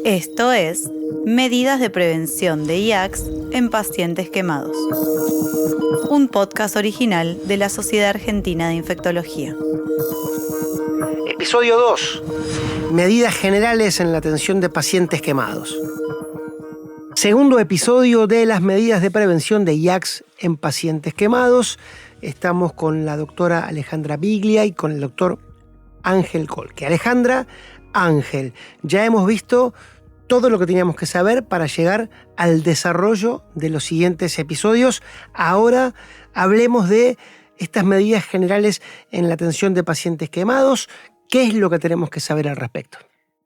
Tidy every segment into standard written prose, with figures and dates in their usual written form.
Esto es Medidas de Prevención de IACS en Pacientes Quemados, un podcast original de la Sociedad Argentina de Infectología. Episodio 2. Medidas generales en la atención de pacientes quemados. Segundo episodio de las medidas de prevención de IACS en pacientes quemados. Estamos con la doctora Alejandra Biglia y con el doctor Ángel Kolke. Alejandra, Ángel, ya hemos visto todo lo que teníamos que saber para llegar al desarrollo de los siguientes episodios. Ahora hablemos de estas medidas generales en la atención de pacientes quemados. ¿Qué es lo que tenemos que saber al respecto?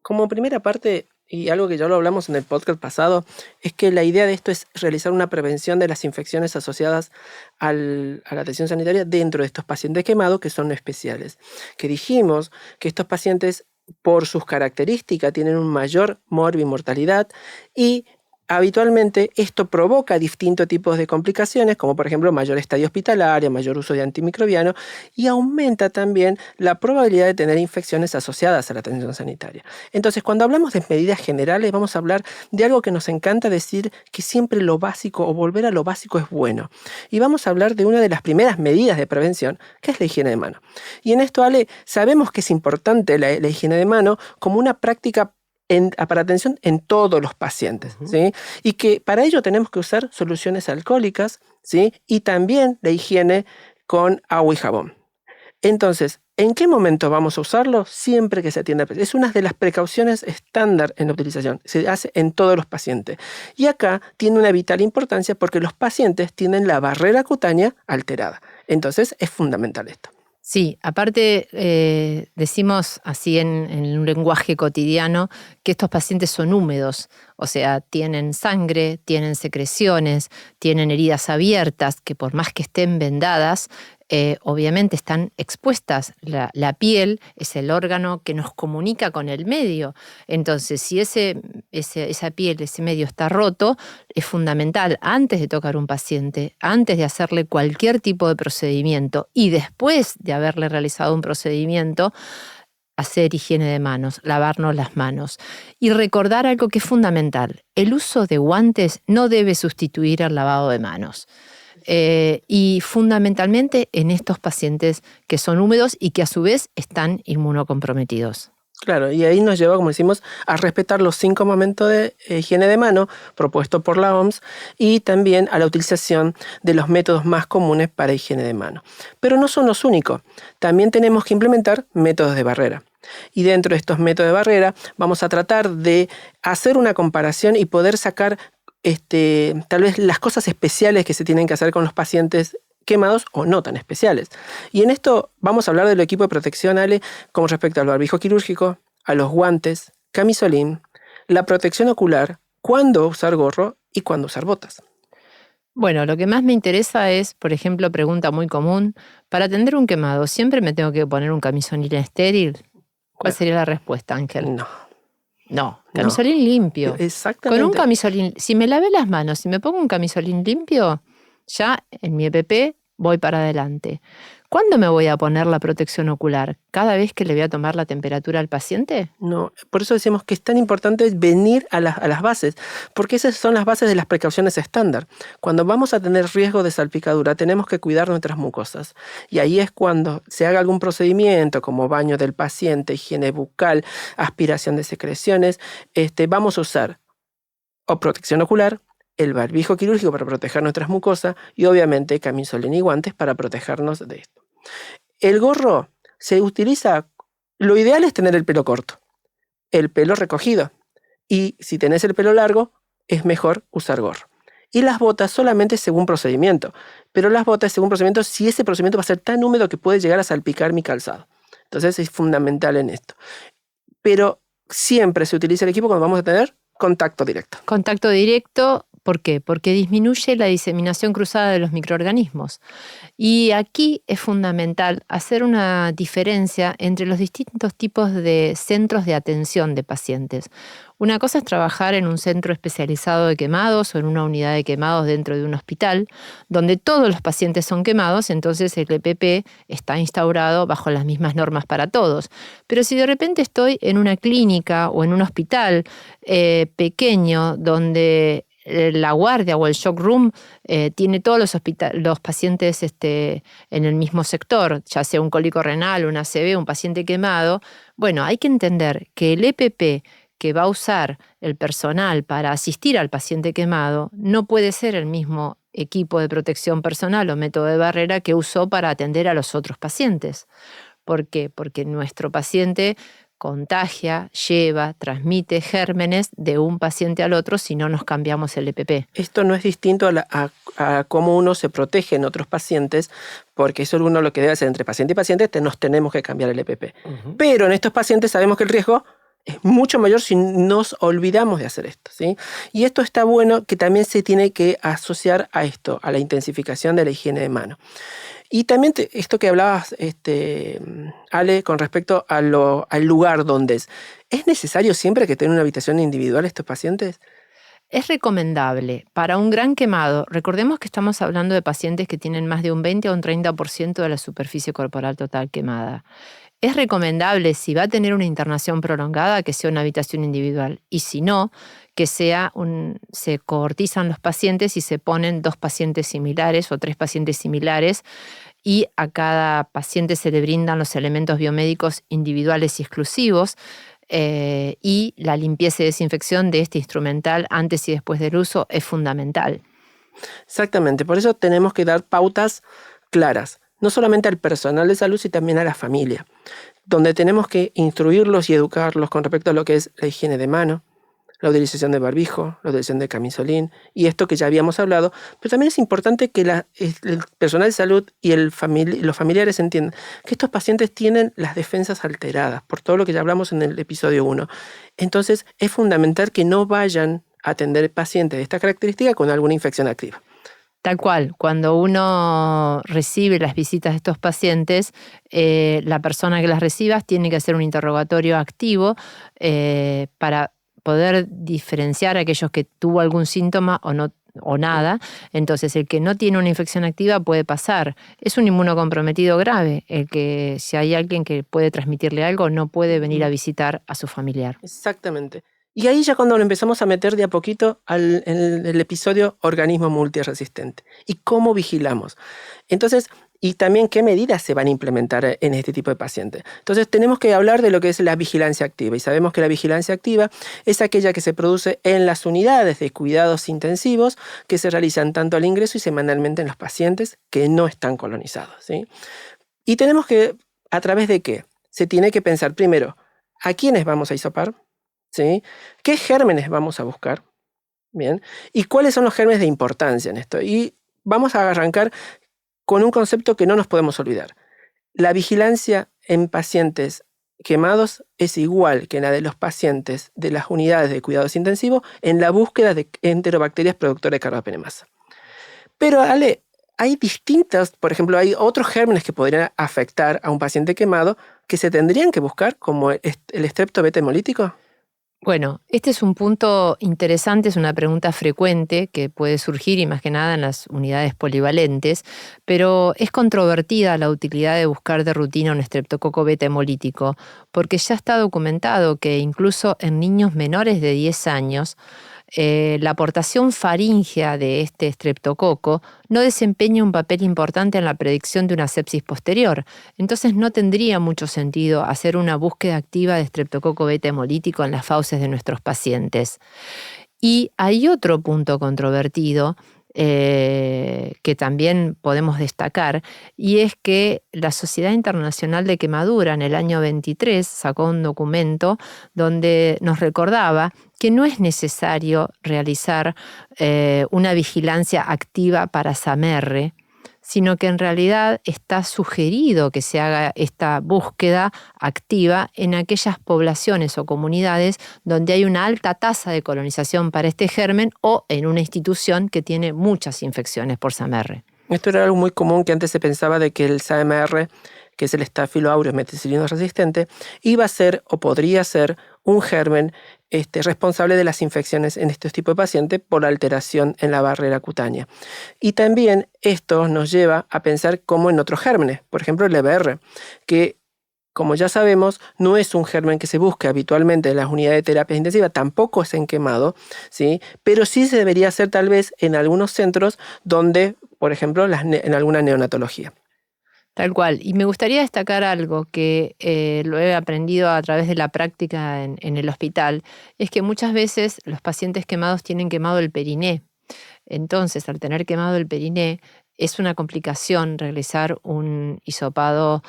Como primera parte, y algo que ya lo hablamos en el podcast pasado, es que la idea de esto es realizar una prevención de las infecciones asociadas a la atención sanitaria dentro de estos pacientes quemados que son especiales. Que dijimos que estos pacientes, por sus características, tienen un mayor mortalidad y habitualmente esto provoca distintos tipos de complicaciones, como por ejemplo mayor estadia hospitalaria, mayor uso de antimicrobiano, y aumenta también la probabilidad de tener infecciones asociadas a la atención sanitaria. Entonces, cuando hablamos de medidas generales, vamos a hablar de algo que nos encanta decir, que siempre lo básico o volver a lo básico es bueno. Y vamos a hablar de una de las primeras medidas de prevención, que es la higiene de mano. Y en esto, Ale, sabemos que es importante la higiene de mano como una práctica para atención en todos los pacientes, ¿sí? Y que para ello tenemos que usar soluciones alcohólicas, ¿sí? Y también la higiene con agua y jabón. Entonces, ¿en qué momento vamos a usarlo? Siempre que se atienda al paciente. Es una de las precauciones estándar en la utilización. Se hace en todos los pacientes. Y acá tiene una vital importancia porque los pacientes tienen la barrera cutánea alterada. Entonces, es fundamental esto. Sí, aparte decimos así en un lenguaje cotidiano que estos pacientes son húmedos, o sea, tienen sangre, tienen secreciones, tienen heridas abiertas que por más que estén vendadas, obviamente están expuestas. La piel es el órgano que nos comunica con el medio. Entonces, si esa piel, ese medio está roto, es fundamental antes de tocar un paciente, antes de hacerle cualquier tipo de procedimiento y después de haberle realizado un procedimiento, hacer higiene de manos, lavarnos las manos. Y recordar algo que es fundamental: el uso de guantes no debe sustituir al lavado de manos. Y fundamentalmente en estos pacientes que son húmedos y que a su vez están inmunocomprometidos. Claro, y ahí nos lleva, como decimos, a respetar los 5 momentos de higiene de mano propuestos por la OMS y también a la utilización de los métodos más comunes para higiene de mano. Pero no son los únicos. También tenemos que implementar métodos de barrera. Y dentro de estos métodos de barrera vamos a tratar de hacer una comparación y poder sacar tal vez las cosas especiales que se tienen que hacer con los pacientes quemados o no tan especiales. Y en esto vamos a hablar del equipo de protección, Ale, como respecto al barbijo quirúrgico, a los guantes, camisolín, la protección ocular, cuándo usar gorro y cuándo usar botas. Bueno, lo que más me interesa es, por ejemplo, pregunta muy común: para atender un quemado, ¿siempre me tengo que poner un camisolín estéril? ¿Cuál sería la respuesta, Ángel? No, camisolín limpio. Exactamente. Con un camisolín, si me lavé las manos, si me pongo un camisolín limpio, ya en mi EPP voy para adelante. ¿Cuándo me voy a poner la protección ocular? ¿Cada vez que le voy a tomar la temperatura al paciente? No, por eso decimos que es tan importante venir a las bases, porque esas son las bases de las precauciones estándar. Cuando vamos a tener riesgo de salpicadura, tenemos que cuidar nuestras mucosas. Y ahí es cuando se haga algún procedimiento, como baño del paciente, higiene bucal, aspiración de secreciones, vamos a usar o protección ocular, el barbijo quirúrgico para proteger nuestras mucosas y obviamente camisolín y guantes para protegernos de esto. El gorro se utiliza, lo ideal es tener el pelo corto, el pelo recogido, y si tenés el pelo largo es mejor usar gorro. Y las botas solamente según procedimiento, pero las botas según procedimiento si ese procedimiento va a ser tan húmedo que puede llegar a salpicar mi calzado. Entonces es fundamental en esto. Pero siempre se utiliza el equipo cuando vamos a tener contacto directo. Contacto directo. ¿Por qué? Porque disminuye la diseminación cruzada de los microorganismos. Y aquí es fundamental hacer una diferencia entre los distintos tipos de centros de atención de pacientes. Una cosa es trabajar en un centro especializado de quemados o en una unidad de quemados dentro de un hospital, donde todos los pacientes son quemados, entonces el EPP está instaurado bajo las mismas normas para todos. Pero si de repente estoy en una clínica o en un hospital pequeño donde la guardia o el shock room tiene todos los pacientes en el mismo sector, ya sea un cólico renal, un ACV, un paciente quemado, bueno, hay que entender que el EPP que va a usar el personal para asistir al paciente quemado no puede ser el mismo equipo de protección personal o método de barrera que usó para atender a los otros pacientes. ¿Por qué? Porque nuestro paciente contagia, lleva, transmite gérmenes de un paciente al otro si no nos cambiamos el EPP. Esto no es distinto a cómo uno se protege en otros pacientes, porque eso uno lo que debe hacer entre paciente y paciente, nos tenemos que cambiar el EPP. Pero en estos pacientes sabemos que el riesgo es mucho mayor si nos olvidamos de hacer esto, ¿sí? Y esto está bueno, que también se tiene que asociar a esto, a la intensificación de la higiene de mano. Y también esto que hablabas, Ale, con respecto al lugar donde ¿es necesario siempre que tengan una habitación individual estos pacientes? Es recomendable para un gran quemado. Recordemos que estamos hablando de pacientes que tienen más de un 20 o un 30% de la superficie corporal total quemada. Es recomendable, si va a tener una internación prolongada, que sea una habitación individual. Y si no, que se cohortizan los pacientes y se ponen 2 pacientes similares o 3 pacientes similares, y a cada paciente se le brindan los elementos biomédicos individuales y exclusivos, y la limpieza y desinfección de este instrumental antes y después del uso es fundamental. Exactamente, por eso tenemos que dar pautas claras, no solamente al personal de salud, sino también a la familia, donde tenemos que instruirlos y educarlos con respecto a lo que es la higiene de mano, la utilización de barbijo, la utilización de camisolín y esto que ya habíamos hablado, pero también es importante que el personal de salud y los familiares entiendan que estos pacientes tienen las defensas alteradas por todo lo que ya hablamos en el episodio 1. Entonces es fundamental que no vayan a atender pacientes de esta característica con alguna infección activa. Tal cual, cuando uno recibe las visitas de estos pacientes, la persona que las reciba tiene que hacer un interrogatorio activo para poder diferenciar a aquellos que tuvo algún síntoma o no o nada. Entonces, el que no tiene una infección activa puede pasar. Es un inmunocomprometido grave. El que si hay alguien que puede transmitirle algo, no puede venir a visitar a su familiar. Exactamente. Y ahí ya cuando lo empezamos a meter de a poquito en el episodio organismo multiresistente. ¿Y cómo vigilamos? Entonces, y también qué medidas se van a implementar en este tipo de pacientes. Entonces tenemos que hablar de lo que es la vigilancia activa. Y sabemos que la vigilancia activa es aquella que se produce en las unidades de cuidados intensivos que se realizan tanto al ingreso y semanalmente en los pacientes que no están colonizados, ¿sí? Y tenemos que, ¿a través de qué? Se tiene que pensar primero, ¿a quiénes vamos a hisopar? ¿Sí? ¿Qué gérmenes vamos a buscar? Bien. ¿Y cuáles son los gérmenes de importancia en esto? Y vamos a arrancar con un concepto que no nos podemos olvidar. La vigilancia en pacientes quemados es igual que la de los pacientes de las unidades de cuidados intensivos en la búsqueda de enterobacterias productoras de carbapenemasa. Pero, Ale, hay distintas, por ejemplo, hay otros gérmenes que podrían afectar a un paciente quemado que se tendrían que buscar, como el estrepto beta hemolítico. Bueno, este es un punto interesante, es una pregunta frecuente que puede surgir y más que nada en las unidades polivalentes, pero es controvertida la utilidad de buscar de rutina un estreptococo beta hemolítico, porque ya está documentado que incluso en niños menores de 10 años, la aportación faríngea de este estreptococo no desempeña un papel importante en la predicción de una sepsis posterior. Entonces no tendría mucho sentido hacer una búsqueda activa de estreptococo beta hemolítico en las fauces de nuestros pacientes. Y hay otro punto controvertido que también podemos destacar, y es que la Sociedad Internacional de Quemadura en el año 23 sacó un documento donde nos recordaba que no es necesario realizar una vigilancia activa para SAMR, sino que en realidad está sugerido que se haga esta búsqueda activa en aquellas poblaciones o comunidades donde hay una alta tasa de colonización para este germen o en una institución que tiene muchas infecciones por SAMR. Esto era algo muy común, que antes se pensaba de que el SAMR, que es el Staphylo aureus meticilino resistente, iba a ser o podría ser un germen responsable de las infecciones en estos tipos de pacientes por alteración en la barrera cutánea. Y también esto nos lleva a pensar como en otros gérmenes, por ejemplo el EBR, que como ya sabemos, no es un germen que se busque habitualmente en las unidades de terapia intensiva, tampoco es en quemado, ¿sí? Pero sí se debería hacer tal vez en algunos centros donde, por ejemplo, en alguna neonatología. Tal cual. Y me gustaría destacar algo que lo he aprendido a través de la práctica en el hospital, es que muchas veces los pacientes quemados tienen quemado el periné. Entonces, al tener quemado el periné, es una complicación realizar un hisopado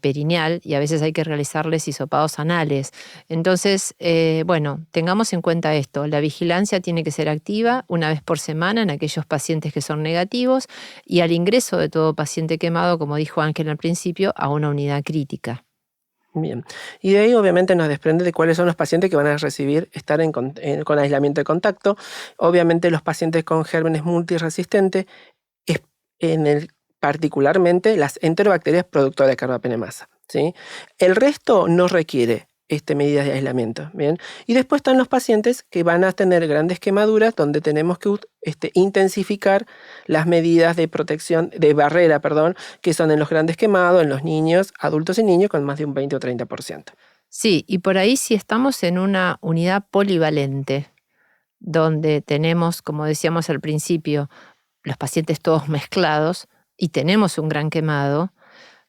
perineal y a veces hay que realizarles hisopados anales. Entonces, tengamos en cuenta esto. La vigilancia tiene que ser activa una vez por semana en aquellos pacientes que son negativos y al ingreso de todo paciente quemado, como dijo Ángel al principio, a una unidad crítica. Bien, y de ahí obviamente nos desprende de cuáles son los pacientes que van a recibir estar con aislamiento de contacto. Obviamente los pacientes con gérmenes multiresistentes, particularmente las enterobacterias productoras de carbapenemasa, ¿sí? El resto no requiere medidas de aislamiento, ¿bien? Y después están los pacientes que van a tener grandes quemaduras donde tenemos que intensificar las medidas de protección, de barrera, que son en los grandes quemados, en los niños, adultos y niños con más de un 20 o 30%. Sí, y por ahí si estamos en una unidad polivalente, donde tenemos, como decíamos al principio, los pacientes todos mezclados y tenemos un gran quemado,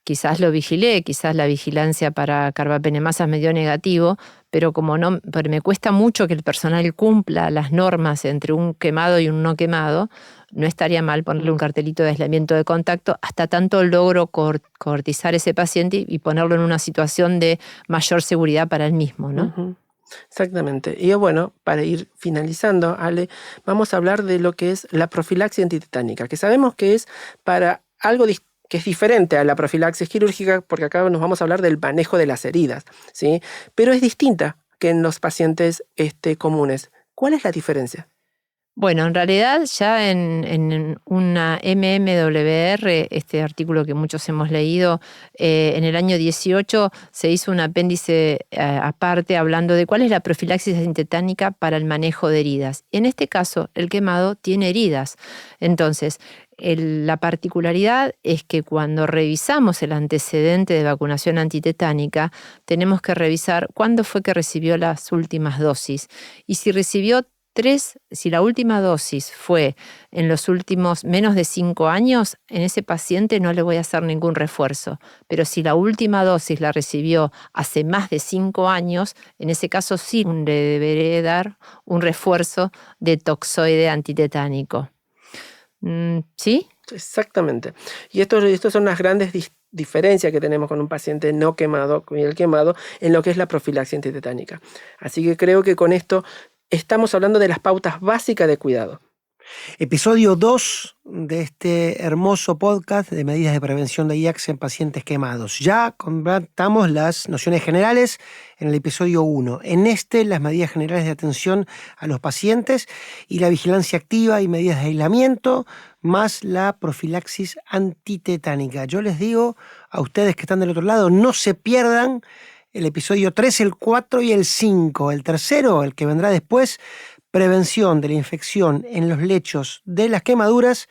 quizás lo vigilé, quizás la vigilancia para carbapenemasa me dio negativo, pero pero me cuesta mucho que el personal cumpla las normas entre un quemado y un no quemado, no estaría mal ponerle un cartelito de aislamiento de contacto hasta tanto logro cohortizar ese paciente y ponerlo en una situación de mayor seguridad para él mismo, ¿no? Uh-huh. Exactamente. Y bueno, para ir finalizando, Ale, vamos a hablar de lo que es la profilaxis antitetánica, que sabemos que es para algo que es diferente a la profilaxis quirúrgica, porque acá nos vamos a hablar del manejo de las heridas, ¿sí? Pero es distinta que en los pacientes comunes. ¿Cuál es la diferencia? Bueno, en realidad ya en una MMWR, este artículo que muchos hemos leído, en el año 18 se hizo un apéndice aparte hablando de cuál es la profilaxis antitetánica para el manejo de heridas. En este caso, el quemado tiene heridas. Entonces, la particularidad es que cuando revisamos el antecedente de vacunación antitetánica, tenemos que revisar cuándo fue que recibió las últimas dosis. Y si recibió si la última dosis fue en los últimos menos de 5 años, en ese paciente no le voy a hacer ningún refuerzo. Pero si la última dosis la recibió hace más de 5 años, en ese caso sí le deberé dar un refuerzo de toxoide antitetánico. ¿Sí? Exactamente. Y estos son las grandes diferencias que tenemos con un paciente no quemado, con el quemado, en lo que es la profilaxis antitetánica. Así que creo que con esto estamos hablando de las pautas básicas de cuidado. Episodio 2 de este hermoso podcast de medidas de prevención de IACS en pacientes quemados. Ya comentamos las nociones generales en el episodio 1. En las medidas generales de atención a los pacientes y la vigilancia activa y medidas de aislamiento, más la profilaxis antitetánica. Yo les digo a ustedes que están del otro lado, no se pierdan el episodio 3, el 4 y el 5. El tercero, el que vendrá después, prevención de la infección en los lechos de las quemaduras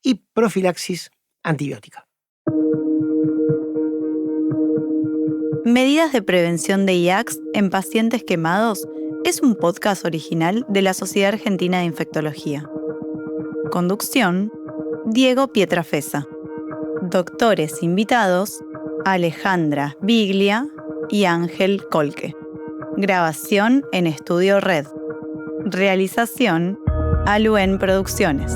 y profilaxis antibiótica. Medidas de prevención de IACS en pacientes quemados es un podcast original de la Sociedad Argentina de Infectología. Conducción: Diego Pietrafesa. Doctores invitados: Alejandra Biglia y Ángel Colque. Grabación en Estudio Red. Realización: Aluen Producciones.